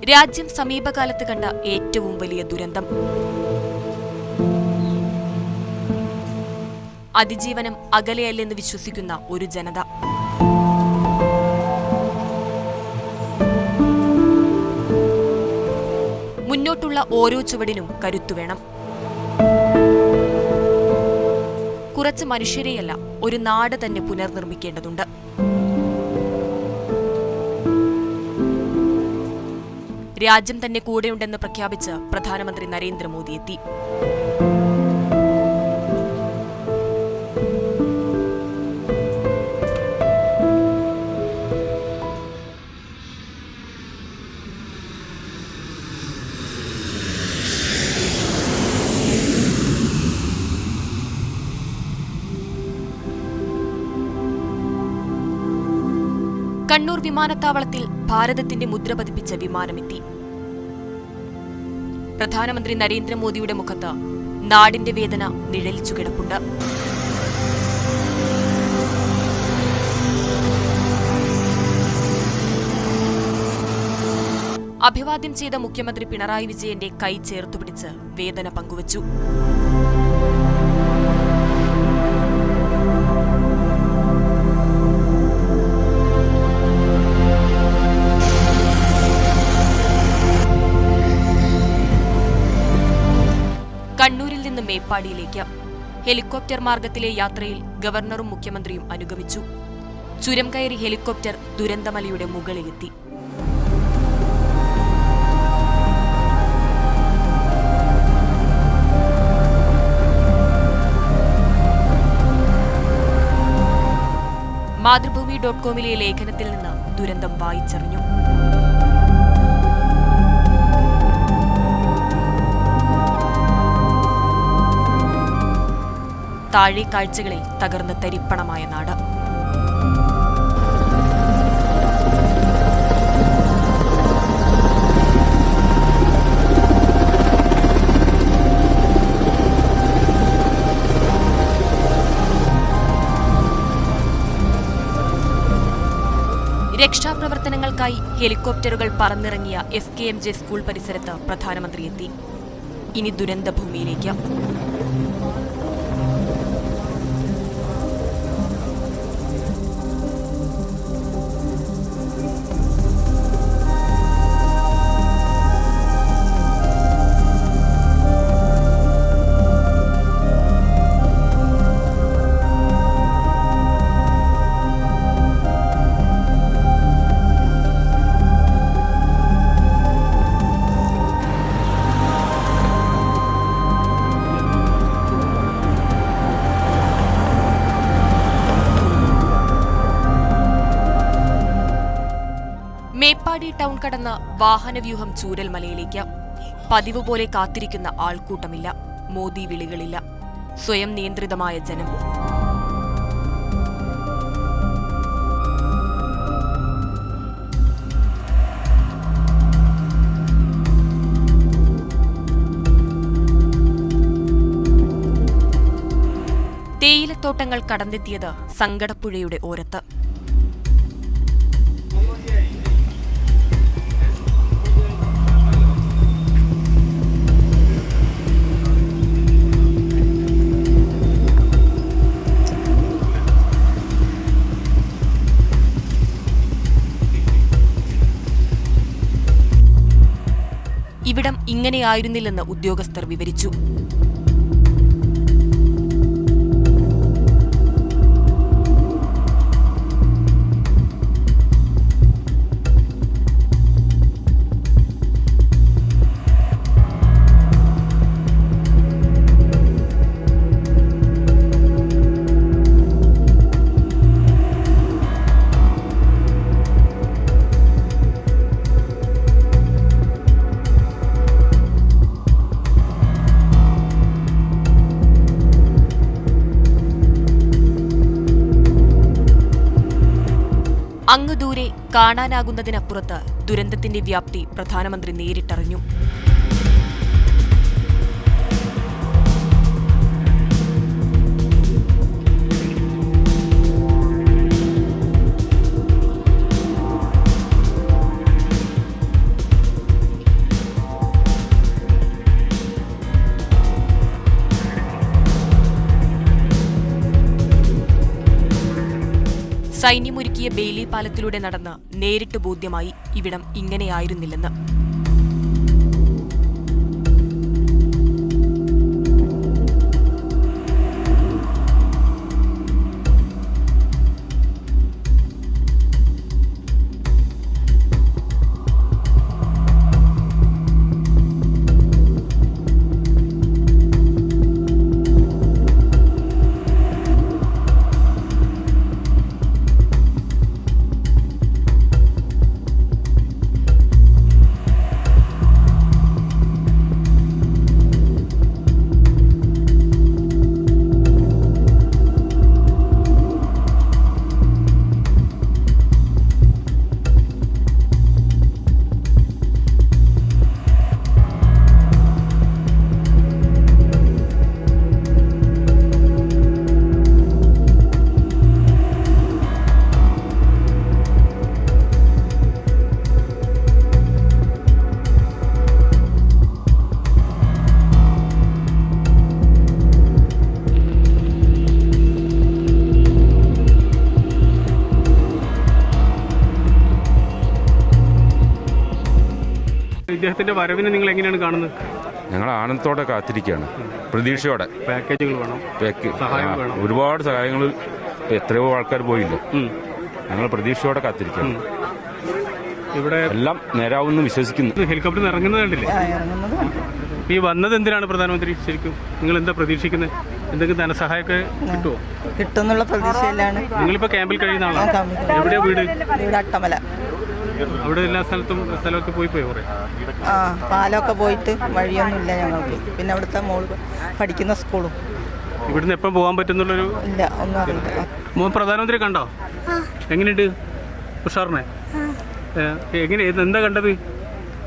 രാജ്യം സമീപകാലത്ത് കണ്ട ഏറ്റവും വലിയ ദുരന്തം. അതിജീവനം അകലെയല്ലെന്ന് വിശ്വസിക്കുന്ന ഒരു ജനത. മുന്നോട്ടുള്ള ഓരോ ചുവടിനും കരുത്തുവേണം. കുറച്ച് മനുഷ്യരെയല്ല, ഒരു നാട് തന്നെ പുനർനിർമ്മിക്കേണ്ടതുണ്ട്. രാജ്യം തന്നെ കൂടെയുണ്ടെന്ന് പ്രഖ്യാപിച്ച് പ്രധാനമന്ത്രി നരേന്ദ്രമോദി എത്തി. കണ്ണൂർ വിമാനത്താവളത്തിൽ ഭാരതത്തിന്റെ മുദ്ര പതിപ്പിച്ച വിമാനമെത്തി. പ്രധാനമന്ത്രി നരേന്ദ്രമോദിയുടെ മുഖത്ത് നാടിന്റെ വേദന നിഴലിച്ചു കിടപ്പുണ്ട്. അഭിവാദ്യം ചെയ്ത മുഖ്യമന്ത്രി പിണറായി വിജയന്റെ കൈ ചേർത്തുപിടിച്ച് വേദന പങ്കുവച്ചു. കണ്ണൂരിൽ നിന്ന് മേപ്പാടിയിലേക്ക് ഹെലികോപ്റ്റർ മാർഗത്തിലെ യാത്രയിൽ ഗവർണറും മുഖ്യമന്ത്രിയും അനുഗമിച്ചു. ചുരം കയറി ഹെലികോപ്റ്റർ ദുരന്തമലയുടെ മുകളിലെത്തി. മാതൃഭൂമി.കോമിലെ ലേഖനത്തിൽ നിന്ന് ദുരന്തം വായിച്ചറിഞ്ഞു. താഴെ കാഴ്ചകളിൽ തകർന്ന് തരിപ്പണമായ നാട്. രക്ഷാപ്രവർത്തനങ്ങൾക്കായി ഹെലികോപ്റ്ററുകൾ പറന്നിറങ്ങിയ FKMJ സ്കൂൾ പരിസരത്ത് പ്രധാനമന്ത്രി എത്തി. ഇനി ദുരന്തഭൂമിയിലേക്ക്. മേപ്പാടി ടൗൺ കടന്ന് വാഹനവ്യൂഹം ചൂരൽമലയിലേക്ക്. പതിവ് പോലെ കാത്തിരിക്കുന്ന ആൾക്കൂട്ടമില്ല, മോദി വിളികളില്ല, സ്വയം നിയന്ത്രിതമായ ജനം. തേയിലത്തോട്ടങ്ങൾ കടന്നെത്തിയത് സങ്കടപ്പുഴയുടെ ഓരത്ത്. ഇവിടം ഇങ്ങനെയായിരുന്നില്ലെന്ന് ഉദ്യോഗസ്ഥർ വിവരിച്ചു. അങ്ങ് ദൂരെ കാണാനാകുന്നതിനപ്പുറത്ത് ദുരന്തത്തിന്റെ വ്യാപ്തി പ്രധാനമന്ത്രി നേരിട്ടറിഞ്ഞു. സൈന്യമൊരുക്കിയ ബെയിലി പാലത്തിലൂടെ നടന്ന് നേരിട്ട് ബോധ്യമായി ഇവിടം ഇങ്ങനെയായിരുന്നില്ലെന്ന്. ഇദ്ദേഹത്തിന്റെ വരവിനെ നിങ്ങൾ എങ്ങനെയാണ് കാണുന്നത്? ഞങ്ങൾ ആനന്ദത്തോടെ കാത്തിരിക്കുകയാണ്, പ്രതീക്ഷയോടെ. പാക്കേജുകൾ വേണം, സഹായം വേണം, ഒരുപാട് സഹായങ്ങൾ. എത്രയോ ആൾക്കാർ പോയില്ല. ഞങ്ങൾ പ്രതീക്ഷയോടെ കാത്തിരിക്കുകയാണ്. ഇവിടെ എല്ലാം നേരാവുമെന്ന് വിശ്വസിക്കുന്നു. ഹെലികോപ്റ്ററിൽ ഇറങ്ങുന്നത് കണ്ടില്ലേ? ഈ വന്നത് എന്തിനാണ് പ്രധാനമന്ത്രി? ശരിക്കും നിങ്ങൾ എന്താ പ്രതീക്ഷിക്കുന്നത്? എന്തെങ്കിലും ധനസഹായമൊക്കെ കിട്ടുമോ? കിട്ടുന്നുള്ള പ്രതീക്ഷയിലാണ്. നിങ്ങളിപ്പോ ക്യാമ്പിൽ കഴിയുന്ന ആളാണ്. എവിടെയാ വീട്? അട്ടമല. അവിടെ എല്ലാ സ്ഥലമൊക്കെ പോയി കുറേ പാലമൊക്കെ പോയിട്ട് വഴിയൊന്നുമില്ല ഞങ്ങൾക്ക്. പിന്നെ അവിടുത്തെ മോള് പഠിക്കുന്ന സ്കൂളും. ഇവിടുന്ന് എപ്പം പോകാൻ പറ്റുന്നുള്ളൊരു ഇല്ല, ഒന്നും അറിയില്ല. പ്രധാനമന്ത്രി കണ്ടോ? എങ്ങനെയുണ്ട്? ഉഷാറിനെ എന്താ കണ്ടത്?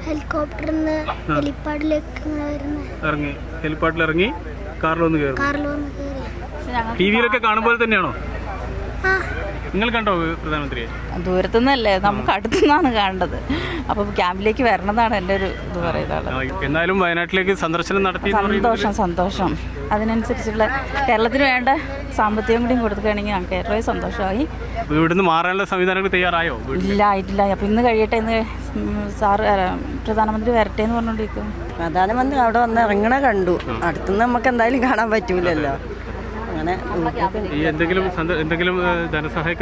ഹെലികോപ്റ്ററിന്ന് ഇറങ്ങി, ഹെലിപ്പാഡിൽ ഇറങ്ങി കാറിലൊന്ന് കയറി. ടി വിയിലൊക്കെ കാണുമ്പോൾ തന്നെയാണോ? നിങ്ങൾ കണ്ടോ പ്രധാനമന്ത്രിയെ? ദൂരത്തുനിന്നല്ലേ, നമുക്ക് അടുത്തുനിന്നാണ് കാണേണ്ടത്. അപ്പോൾ ക്യാമ്പിലേക്ക് വരണതാണ് എൻ്റെ ഒരു ഇത് പറയുന്നത്. എന്നാലും വയനാട്ടിലേക്ക് സന്ദർശനം നടത്തി. സന്തോഷം. അതിനനുസരിച്ചുള്ള കേരളത്തിന് വേണ്ട സാമ്പത്തികം കൂടിയും കൊടുക്കുകയാണെങ്കിൽ ഞങ്ങൾക്ക് ഏറ്റവും സന്തോഷമായി. ഇവിടുന്ന് മാറാനുള്ള സംവിധാനങ്ങൾ തയ്യാറായോ? ഇല്ല, ആയിട്ടില്ല. അപ്പം ഇന്ന് കഴിയട്ടെ, ഇന്ന് പ്രധാനമന്ത്രി വരട്ടെ എന്ന് പറഞ്ഞുകൊണ്ടിരിക്കും. പ്രധാനമന്ത്രി അവിടെ വന്ന് ഇറങ്ങണ കണ്ടു. അടുത്തുനിന്ന് നമുക്ക് എന്തായാലും കാണാൻ പറ്റൂലല്ലോ. അങ്ങനെ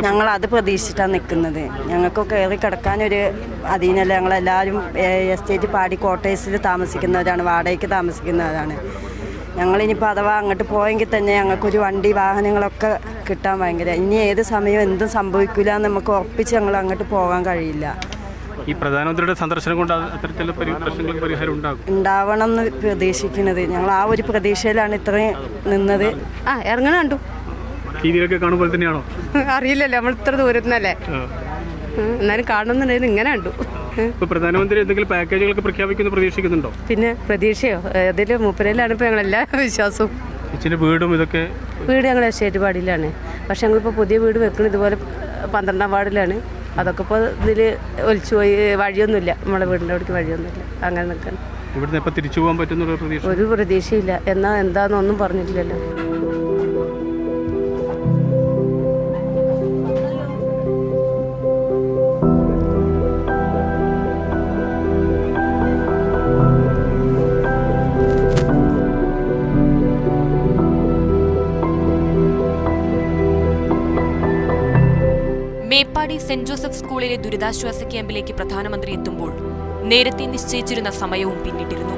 ഞങ്ങൾ അത് പ്രതീക്ഷിച്ചിട്ടാണ് നിൽക്കുന്നത്. ഞങ്ങൾക്ക് കയറി കിടക്കാനൊരു അധീനല്ല. ഞങ്ങളെല്ലാവരും എസ്റ്റേറ്റ് പാടി ക്വാർട്ടേഴ്സിൽ താമസിക്കുന്നവരാണ്, വാടകയ്ക്ക് താമസിക്കുന്നവരാണ്. ഞങ്ങളിനിപ്പോൾ അഥവാ അങ്ങോട്ട് പോയെങ്കിൽ തന്നെ ഞങ്ങൾക്കൊരു വണ്ടി വാഹനങ്ങളൊക്കെ കിട്ടാൻ ഭയങ്കര, ഇനി ഏത് സമയം എന്തും സംഭവിക്കില്ല എന്ന് നമുക്ക് ഉറപ്പിച്ച് ഞങ്ങൾ അങ്ങോട്ട് പോകാൻ കഴിയില്ല. ഈ പ്രധാനമന്ത്രിയുടെ സന്ദർശനം കൊണ്ട് അത്തരത്തിലുള്ള പ്രശ്നങ്ങൾക്ക് പരിഹാരം ഉണ്ടാവണം എന്ന് പ്രതീക്ഷിക്കുന്നത്. ഞങ്ങൾ ആ ഒരു പ്രതീക്ഷയിലാണ് ഇത്രയും നിന്നത്. ഇറങ്ങണ കണ്ടു. ടി വിയിലൊക്കെ കാണുമ്പോൾ തന്നെയാണോ? അറിയില്ലല്ലോ, നമ്മൾ ഇത്ര ദൂരത്തുനിന്നല്ലേ. എന്നാലും കാണുന്നുണ്ടായിരുന്നു, ഇങ്ങനെ കണ്ടു. പ്രധാനമന്ത്രി എന്തെങ്കിലും പാക്കേജുകളൊക്കെ പ്രഖ്യാപിക്കുന്നു പ്രതീക്ഷിക്കുന്നുണ്ടോ? പിന്നെ പ്രതീക്ഷയോ? അതിൽ മൂപ്പരയിലാണ് ഇപ്പോൾ ഞങ്ങളെല്ലാ വിശ്വാസവും. വീടും ഇതൊക്കെ? വീട് ഞങ്ങൾ എസ്റ്റേറ്റ് പാടിയിലാണ്. പക്ഷെ ഞങ്ങളിപ്പോൾ പുതിയ വീട് വെക്കുന്നത് ഇതുപോലെ 12ാം വാർഡിലാണ്. അതൊക്കെ ഇപ്പോൾ ഇതിൽ ഒലിച്ചു പോയി. വഴിയൊന്നുമില്ല, നമ്മളെ വീടിൻ്റെ അവിടേക്ക് വഴിയൊന്നുമില്ല. അങ്ങനെ നിൽക്കണം. ഇവിടുന്ന് എപ്പോൾ തിരിച്ചു പോകാൻ പറ്റുന്ന ഒരു പ്രതീക്ഷയില്ല. എന്നാൽ എന്താണെന്നൊന്നും പറഞ്ഞിട്ടില്ലല്ലോ. മേപ്പാടി സെന്റ് ജോസഫ് സ്കൂളിലെ ദുരിതാശ്വാസ ക്യാമ്പിലേക്ക് പ്രധാനമന്ത്രി എത്തുമ്പോൾ നേരത്തെ നിശ്ചയിച്ചിരുന്ന സമയവും പിന്നിട്ടിരുന്നു.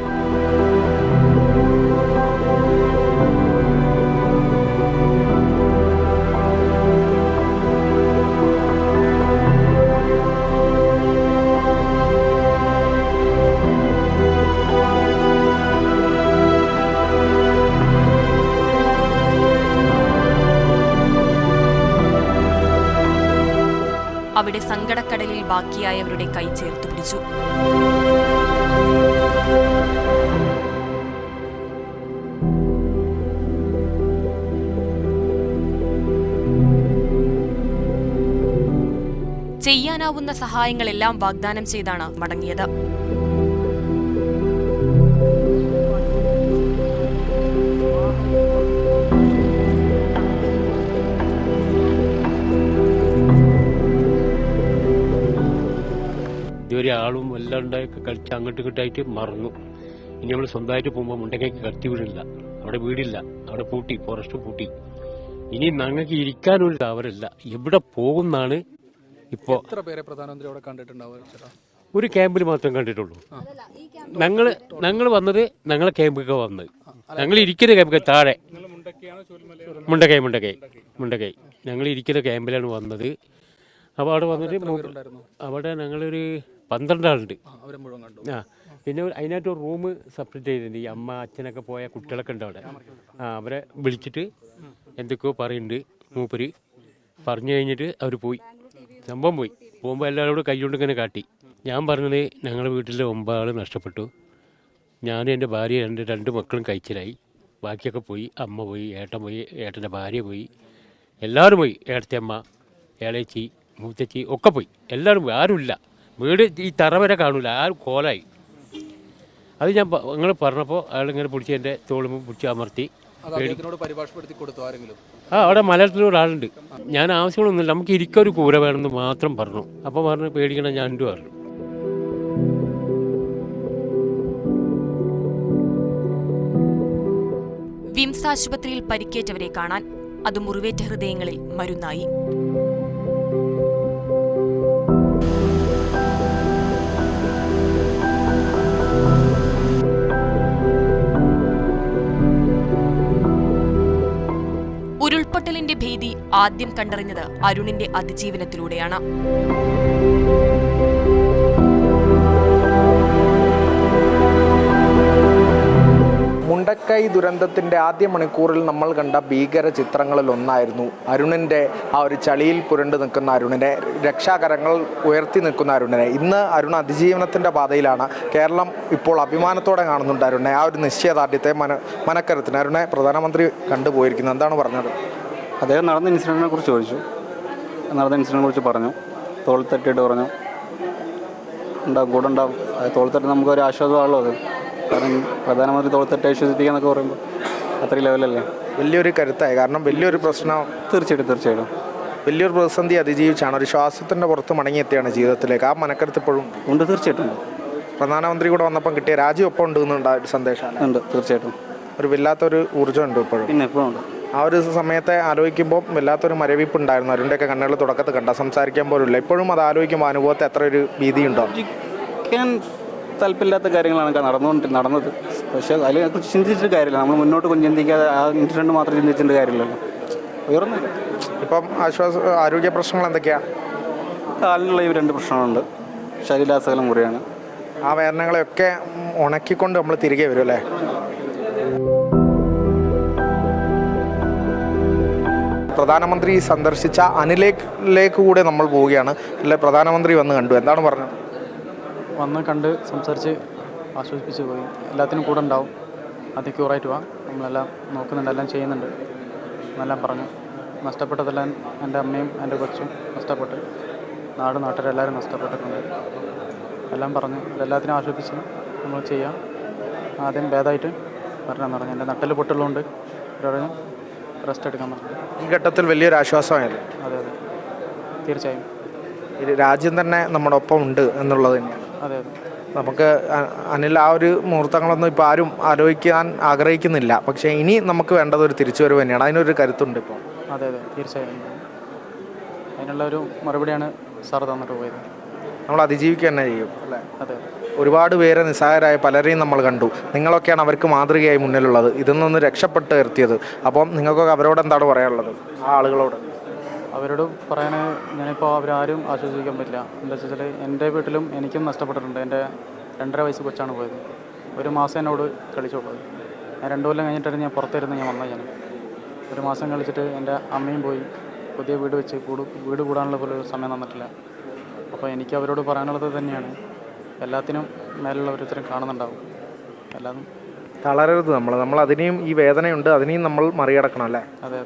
അവിടെ സങ്കടക്കടലിൽ ബാക്കിയായവരുടെ കൈ ചേർത്തു പിടിച്ചു. ചെയ്യാനാവുന്ന സഹായങ്ങളെല്ലാം വാഗ്ദാനം ചെയ്താണ് മടങ്ങിയത്. വലിയ ആളും എല്ലാം ഉണ്ടായൊക്കെ കളിച്ച് അങ്ങോട്ടും ഇങ്ങോട്ടായിട്ട് മറന്നു. ഇനി നമ്മൾ സ്വന്തമായിട്ട് പോകുമ്പോൾ മുണ്ടക്കൈക്ക് കടത്തി വീടില്ല, അവിടെ വീടില്ല, അവിടെ പൂട്ടി, ഫോറസ്റ്റ് പൂട്ടി. ഇനി ഞങ്ങൾക്ക് ഇരിക്കാനൊരു താവരല്ല, എവിടെ പോകുന്നാണ് ഇപ്പോൾ. എത്ര പേരെ പ്രധാനമന്ത്രി അവിടെ കണ്ടിട്ടുണ്ടാവും? ഒരു ക്യാമ്പിൽ മാത്രം കണ്ടിട്ടുള്ളൂ. ഞങ്ങൾ വന്നത് ഞങ്ങളെ ക്യാമ്പൊക്കെ വന്നത്, ഞങ്ങൾ ഇരിക്കുന്ന ക്യാമ്പൊക്കെ താഴെ മുണ്ടക്കൈ ഞങ്ങൾ ഇരിക്കുന്ന ക്യാമ്പിലാണ് വന്നത്. അപ്പോൾ അവിടെ വന്നിട്ട് അവിടെ ഞങ്ങളൊരു 12 ആളുണ്ട്. പിന്നെ അതിനായിട്ട് ഒരു റൂം സെപ്പറേറ്റ് ചെയ്തിട്ടുണ്ട്. ഈ അമ്മ അച്ഛനൊക്കെ പോയ കുട്ടികളൊക്കെ ഉണ്ട് അവിടെ. അവരെ വിളിച്ചിട്ട് എന്തൊക്കെയോ പറയുന്നുണ്ട്. മൂപ്പര് പറഞ്ഞു കഴിഞ്ഞിട്ട് അവർ പോയി, സംഭവം പോയി. പോകുമ്പോൾ എല്ലാവരോടും കൈകൊണ്ട് ഇങ്ങനെ കാട്ടി. ഞാൻ പറഞ്ഞത് ഞങ്ങളുടെ വീട്ടിലെ 9 ആൾ നഷ്ടപ്പെട്ടു. ഞാനും എൻ്റെ ഭാര്യ, എൻ്റെ 2 മക്കളും കഴിച്ചിലായി. ബാക്കിയൊക്കെ പോയി. അമ്മ പോയി, ഏട്ടൻ പോയി, ഏട്ടൻ്റെ ഭാര്യ പോയി, എല്ലാവരും പോയി. ഏട്ടത്തിയമ്മ, ഏളേച്ചി, മൂത്തച്ചി ഒക്കെ പോയി. എല്ലാവരും പോയി, ആരുമില്ല. വീട് ഈ തറ വരെ കാണൂല, ആരും കോലായി. അത് ഞാൻ നിങ്ങൾ പറഞ്ഞപ്പോൾ അയാളിങ്ങനെ പിടിച്ച് എൻ്റെ തോളുമ്പോൾ പിടിച്ച് അമർത്തി. അവിടെ മലയാളത്തിലൊരാളുണ്ട്. ഞാൻ ആവശ്യങ്ങളൊന്നുമില്ല, നമുക്ക് ഇരിക്കൊരു കൂര വേണമെന്ന് മാത്രം പറഞ്ഞു. അപ്പോൾ പറഞ്ഞു പേടിക്കണം, ഞാൻ പറഞ്ഞു. വിംസ് ആശുപത്രിയിൽ പരിക്കേറ്റവരെ കാണാൻ അത് മുറിവേറ്റ ഹൃദയങ്ങളിൽ മരുന്നായി. ഉരുൾപൊട്ടലിന്റെ ഭീതി ആദ്യം കണ്ടറിഞ്ഞത് അരുണിന്റെ അതിജീവനത്തിലൂടെയാണ്. മുണ്ടക്കൈ ദുരന്തത്തിൻ്റെ ആദ്യ മണിക്കൂറിൽ നമ്മൾ കണ്ട ഭീകര ചിത്രങ്ങളിൽ ഒന്നായിരുന്നു അരുണിൻ്റെ ആ ഒരു ചളിയിൽ പുരണ്ടു നിൽക്കുന്ന അരുണിനെ, രക്ഷാകരങ്ങൾ ഉയർത്തി നിൽക്കുന്ന അരുണിനെ. ഇന്ന് അരുൺ അതിജീവനത്തിൻ്റെ പാതയിലാണ്. കേരളം ഇപ്പോൾ അഭിമാനത്തോടെ കാണുന്നുണ്ട് അരുണിനെ. ആ ഒരു നിശ്ചയദാർഢ്യത്തെ മനക്കരുത്തിന് അരുണെ പ്രധാനമന്ത്രി കണ്ടുപോയിരിക്കുന്നത്. എന്താണ് പറഞ്ഞത്? അദ്ദേഹം നടന്ന ഇൻസിഡൻറ്റിനെ കുറിച്ച് ചോദിച്ചു. നടന്ന ഇൻസിഡൻറ്റിനെ കുറിച്ച് പറഞ്ഞു. തോൾ തട്ടിയിട്ട് പറഞ്ഞു ഉണ്ടാവും, കൂടെ ഉണ്ടാവും. അത് തോൾ തട്ടി നമുക്കൊരു ആശ്വാസമാണല്ലോ അത്. കാരണം പ്രധാനമന്ത്രി തോളത്തിട്ട് വിശ്വസിപ്പിക്കുക എന്നൊക്കെ പറയുമ്പോൾ അത്രയും ലെവലല്ലേ, വലിയൊരു കരുത്തായി. കാരണം വലിയൊരു പ്രശ്നം തീർച്ചയായിട്ടും വലിയൊരു പ്രതിസന്ധി അതിജീവിച്ചാണ് ഒരു ശ്വാസത്തിൻ്റെ പുറത്ത് മടങ്ങിയെത്തിയാണ് ജീവിതത്തിലേക്ക്. ആ മനക്കരുത്ത് ഇപ്പോഴും ഉണ്ട്. തീർച്ചയായിട്ടും പ്രധാനമന്ത്രി കൂടെ വന്നപ്പം കിട്ടിയ രാജ്യം ഉണ്ട് എന്നുണ്ട് ഒരു സന്ദേശം ഉണ്ട്. തീർച്ചയായിട്ടും ഒരു വല്ലാത്തൊരു ഊർജ്ജം ഉണ്ട് ഇപ്പോഴും. പിന്നെ എപ്പോഴും ഉണ്ട്. ആ ഒരു സമയത്തെ ആലോചിക്കുമ്പോൾ വല്ലാത്തൊരു മരവിപ്പ് ഉണ്ടായിരുന്നു. അരുണിൻ്റെയൊക്കെ കണ്ണുകൾ തുടക്കത്തിൽ കണ്ട, സംസാരിക്കാൻ പോലുമില്ല. ഇപ്പോഴും അത് ആലോചിക്കുമ്പോൾ അനുഭവത്തെ എത്ര ഒരു ഭീതിയുണ്ടോ? താല്പര്യമില്ലാത്ത കാര്യങ്ങളാണ് നടന്നത്. പക്ഷേ അതിനെക്കുറിച്ച് ചിന്തിച്ചിട്ട് കാര്യമില്ല. നമ്മൾ മുന്നോട്ട് ചിന്തിക്കാതെ ആ ഇൻസിഡൻറ്റ് മാത്രം ചിന്തിച്ചിട്ട് കാര്യമില്ലല്ലോ. ഉയർന്നില്ല. ഇപ്പം ആരോഗ്യ പ്രശ്നങ്ങൾ എന്തൊക്കെയാണ്? കാലിനുള്ള ഈ 2 പ്രശ്നങ്ങളുണ്ട്. ശരീരാസകലം മുറിയാണ്. ആ വേദനകളെയൊക്കെ ഉണക്കിക്കൊണ്ട് നമ്മൾ തിരികെ വരും അല്ലേ? പ്രധാനമന്ത്രി സന്ദർശിച്ച അനിലേക്ക് കൂടെ നമ്മൾ പോവുകയാണ്. അല്ലെ, പ്രധാനമന്ത്രി വന്ന് കണ്ടു. എന്താണ് പറഞ്ഞത്? വന്ന് കണ്ട് സംസാരിച്ച് ആശ്വസിപ്പിച്ച് പോയി. എല്ലാത്തിനും കൂടെ ഉണ്ടാവും, അത് ക്യൂറായിട്ട് പോവാം, നമ്മളെല്ലാം നോക്കുന്നുണ്ട്, എല്ലാം ചെയ്യുന്നുണ്ട് എന്നെല്ലാം പറഞ്ഞു. നഷ്ടപ്പെട്ടതെല്ലാം എൻ്റെ അമ്മയും എൻ്റെ കൊച്ചും നഷ്ടപ്പെട്ട്, നാട്ടുകാരെല്ലാവരും നഷ്ടപ്പെട്ടിട്ടുണ്ട് എല്ലാം പറഞ്ഞു. എല്ലാത്തിനും ആശ്വസിപ്പിച്ച് നമ്മൾ ചെയ്യാം. ആദ്യം ഭേദമായിട്ട് വരണമെന്ന് പറഞ്ഞു. എൻ്റെ നട്ടൽ പൊട്ടുള്ളതുകൊണ്ട് പറഞ്ഞു റെസ്റ്റ് എടുക്കാൻ പറഞ്ഞു. ഈ ഘട്ടത്തിൽ വലിയൊരു ആശ്വാസമായിരുന്നു. അതെ തീർച്ചയായും. രാജ്യം തന്നെ നമ്മുടെ ഒപ്പം ഉണ്ട് എന്നുള്ളത് തന്നെയാണ്. അതെ നമുക്ക് അനിൽ ആ ഒരു മുഹൂർത്തങ്ങളൊന്നും ഇപ്പോൾ ആരും ആലോചിക്കാൻ ആഗ്രഹിക്കുന്നില്ല. പക്ഷേ ഇനി നമുക്ക് വേണ്ടത് ഒരു തിരിച്ചുവരവ് തന്നെയാണ്. അതിനൊരു കരുത്തുണ്ട് ഇപ്പോൾ. അതെ തീർച്ചയായും. അതിനുള്ള ഒരു മറുപടിയാണ് സാർ തന്നിട്ട് പോയത്. നമ്മൾ അതിജീവിക്കുക തന്നെ ചെയ്യും അല്ലേ? അതെ. ഒരുപാട് പേരെ നിസ്സഹായരായ പലരെയും നമ്മൾ കണ്ടു. നിങ്ങളൊക്കെയാണ് അവർക്ക് മാതൃകയായി മുന്നിലുള്ളത്, ഇതിൽ നിന്ന് രക്ഷപ്പെട്ട് നിർത്തിയത്. അപ്പം നിങ്ങൾക്കൊക്കെ അവരോട് എന്താണ് പറയാനുള്ളത്? ആ ആളുകളോട് അവരോട് പറയാൻ ഞാനിപ്പോൾ അവരാരും ആശ്വസിക്കാൻ പറ്റില്ല. എന്താ വെച്ചാൽ എൻ്റെ വീട്ടിലും എനിക്കും നഷ്ടപ്പെട്ടിട്ടുണ്ട്. എൻ്റെ 2.5 വയസ്സ് കൊച്ചാണ് പോയത്. 1 മാസം എന്നോട് കളിച്ചുള്ളത്. ഞാൻ 2 കൊല്ലം കഴിഞ്ഞിട്ടാണ് ഞാൻ പുറത്തിരുന്ന് വന്നത്. ഞാൻ 1 മാസം കളിച്ചിട്ട് എൻ്റെ അമ്മയും പോയി. പുതിയ വീട് വെച്ച് വീട് കൂടാനുള്ള പോലും സമയം തന്നിട്ടില്ല. അപ്പോൾ എനിക്ക് അവരോട് പറയാനുള്ളത് തന്നെയാണ്, എല്ലാത്തിനും മേലുള്ള ഓരോരുത്തരും കാണുന്നുണ്ടാവും. എല്ലാതും തളരരുത്. നമ്മൾ അതിനെയും, ഈ വേദനയുണ്ട്, അതിനെയും നമ്മൾ മറികടക്കണം അല്ലേ? അതെ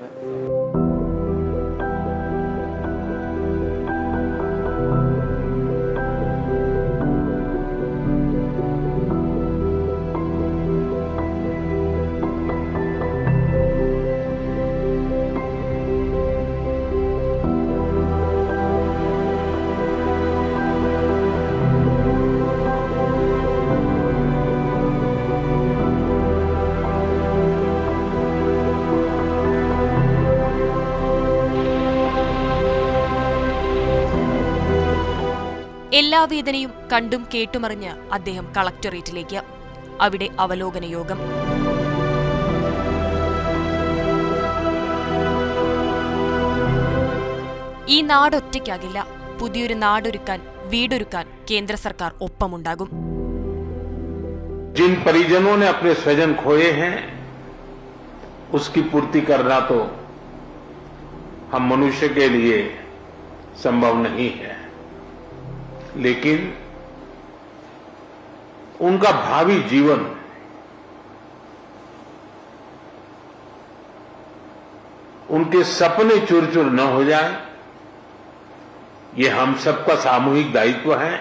എല്ലാ വേദനയും കണ്ടും കേട്ടുമറിഞ്ഞ് അദ്ദേഹം കളക്ടറേറ്റിലേക്ക്. അവിടെ അവലോകന യോഗം. ഈ നാടൊറ്റയ്ക്കാകില്ല. പുതിയൊരു നാടൊരുക്കാൻ, വീടൊരുക്കാൻ കേന്ദ്ര സർക്കാർ ഒപ്പമുണ്ടാകും. जिन परिजनों ने अपने स्वजन खोए हैं उसकी पूर्ति करना तो हम मनुष्य के लिए संभव नहीं है, लेकिन उनका भावी जीवन उनके सपने चूर चूर न हो जाए, ये हम सबका सामूहिक दायित्व है।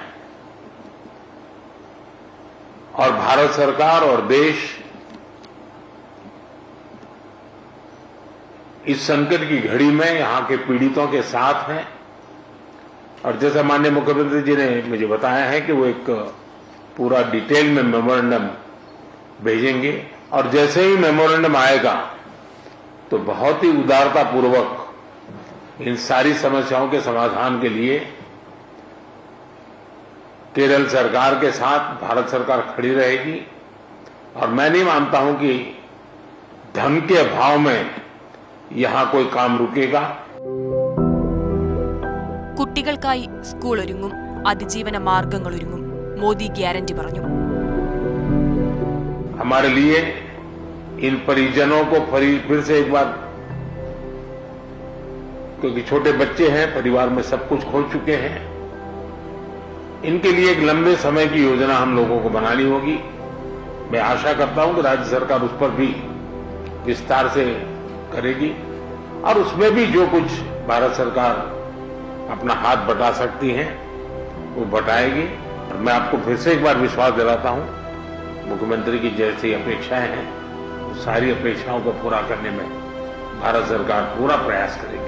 और भारत सरकार और देश इस संकट की घड़ी में यहां के पीड़ितों के साथ है। और जैसा माननीय मुख्यमंत्री जी ने मुझे बताया है कि वो एक पूरा डिटेल में मेमोरेंडम भेजेंगे, और जैसे ही मेमोरेंडम आएगा तो बहुत ही उदारता पूर्वक इन सारी समस्याओं के समाधान के लिए केरल सरकार के साथ भारत सरकार खड़ी रहेगी। और मैं नहीं मानता हूं कि धन के अभाव में यहां कोई काम रुकेगा। കുട്ടികൾക്കായി സ്കൂൾ ഒരുങ്ങും, അതിജീവന മാർഗങ്ങൾ ഒരുങ്ങും. മോദി ഗ്യാരണ്ടി പറഞ്ഞു. हमारे लिए इन परिजनों को फिर से एक बार, क्योंकि छोटे बच्चे हैं, परिवार में सब कुछ खो चुके हैं, इनके लिए एक लंबे समय की योजना हम लोगों को बनानी होगी। मैं आशा करता हूं कि राज्य सरकार उस पर भी विस्तार से करेगी, और उसमें भी जो कुछ भारत सरकार अपना हाथ बटा सकती है वो बटाएगी। और मैं आपको फिर से एक बार विश्वास दिलाता हूं, मुख्यमंत्री की जैसी अपेक्षाएं हैं, सारी अपेक्षाओं को पूरा करने में भारत सरकार पूरा प्रयास करेगी।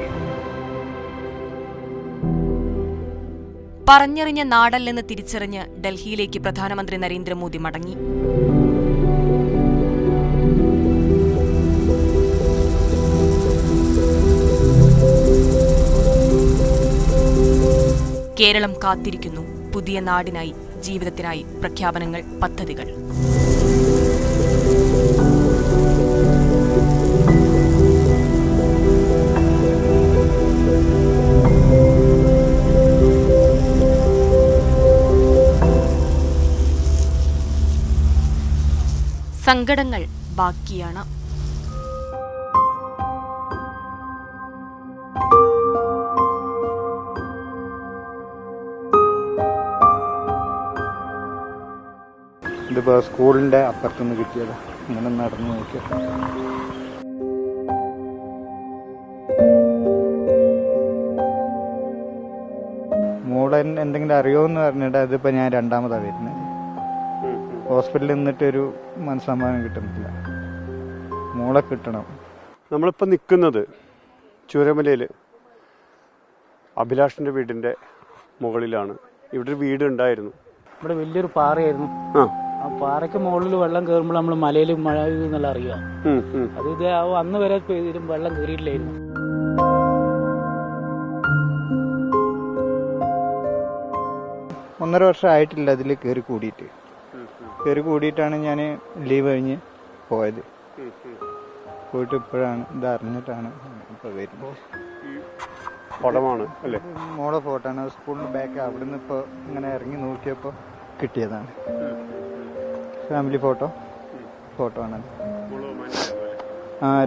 പറഞ്ഞെറിഞ്ഞ നാടല്ലെന്ന് തിരിച്ചറിഞ്ഞ് ഡൽഹിയിലേക്ക് പ്രധാനമന്ത്രി നരേന്ദ്രമോദി മടങ്ങി. കേരളം കാത്തിരിക്കുന്നു പുതിയ നാടിനായി, ജീവിതത്തിനായി പ്രഖ്യാപനങ്ങൾ, പദ്ധതികൾ. സങ്കടങ്ങൾ ബാക്കിയാണ്. ഇതിപ്പോൾ സ്കൂളിൻ്റെ അപ്പുറത്തുനിന്ന് കിട്ടിയതാണ്. ഇങ്ങനെ നടന്നു നോക്കിയത്. മോളെ എന്തെങ്കിലും അറിയുമെന്ന് പറഞ്ഞിട്ട് അതിപ്പോൾ ഞാൻ രണ്ടാമതാണ് വരുന്നത്. ഹോസ്പിറ്റലിൽ നിന്നിട്ടൊരു മനസ്സമാധാനം കിട്ടുന്നില്ല. മോളെ കിട്ടണം. നമ്മളിപ്പോൾ നിൽക്കുന്നത് ചൂരമലയിൽ അഭിലാഷിൻ്റെ വീടിൻ്റെ മുകളിലാണ്. ഇവിടെ ഒരു വീട് ഉണ്ടായിരുന്നു. ഇവിടെ വലിയൊരു പാറയായിരുന്നു. ആ പാറയ്ക്ക് മുകളിൽ വെള്ളം കയറുമ്പോൾ നമ്മൾ മലയിൽ മഴ എന്നുള്ള അറിയുക. അത് ഇത് അന്ന് വരെ ഇതിലും വെള്ളം കയറിയിട്ടില്ലായിരുന്നു. ഒന്നര വർഷം ആയിട്ടില്ല അതിൽ കയറി കൂടിയിട്ടാണ് ഞാൻ ലീവ് കഴിഞ്ഞ് പോയത്. പോയിട്ട് ഇപ്പോഴാണ് ഇത് അറിഞ്ഞിട്ടാണ് ഇപ്പോൾ വരുന്നത്. പടമാണ് അല്ലേ? മോളെ ഫോട്ടോ ആണ്. സ്കൂളിന് ബാക്ക് അവിടുന്ന് ഇപ്പോൾ ഇങ്ങനെ ഇറങ്ങി നോക്കിയപ്പോൾ കിട്ടിയതാണ്. ഫാമിലി ഫോട്ടോ ആണത്.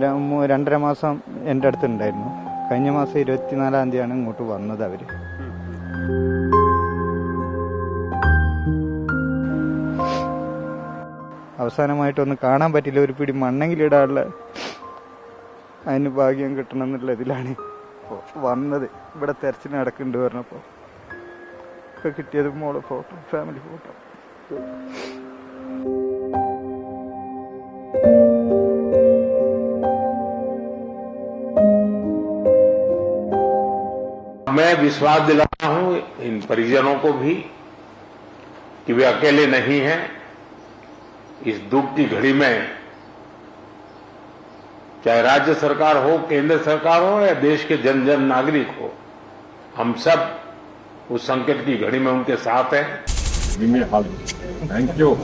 2.5 മാസം എൻ്റെ അടുത്ത് ഉണ്ടായിരുന്നു. കഴിഞ്ഞ മാസം 24-ാം തീയതിയാണ് ഇങ്ങോട്ട് വന്നത് അവർ. അവസാനമായിട്ടൊന്ന് കാണാൻ പറ്റില്ല. ഒരു പിടി മണ്ണെങ്കിലിടാനുള്ള അതിന് ഭാഗ്യം കിട്ടണം എന്നുള്ള ഇതിലാണ് വന്നത്. ഇവിടെ തെരച്ചിൽ നടക്കുന്നുണ്ട് പറഞ്ഞപ്പോൾ ഇപ്പം കിട്ടിയത് മോളെ ഫോട്ടോ, ഫാമിലി ഫോട്ടോ. मैं विश्वास दिलाता हूं इन परिजनों को भी कि वे अकेले नहीं हैं। इस दुख की घड़ी में चाहे राज्य सरकार हो, केंद्र सरकार हो या देश के जन जन नागरिक हो, हम सब उस संकट की घड़ी में उनके साथ है। Thank you.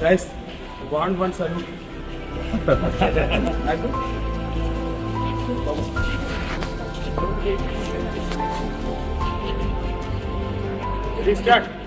Guys, one salute. Ready, start.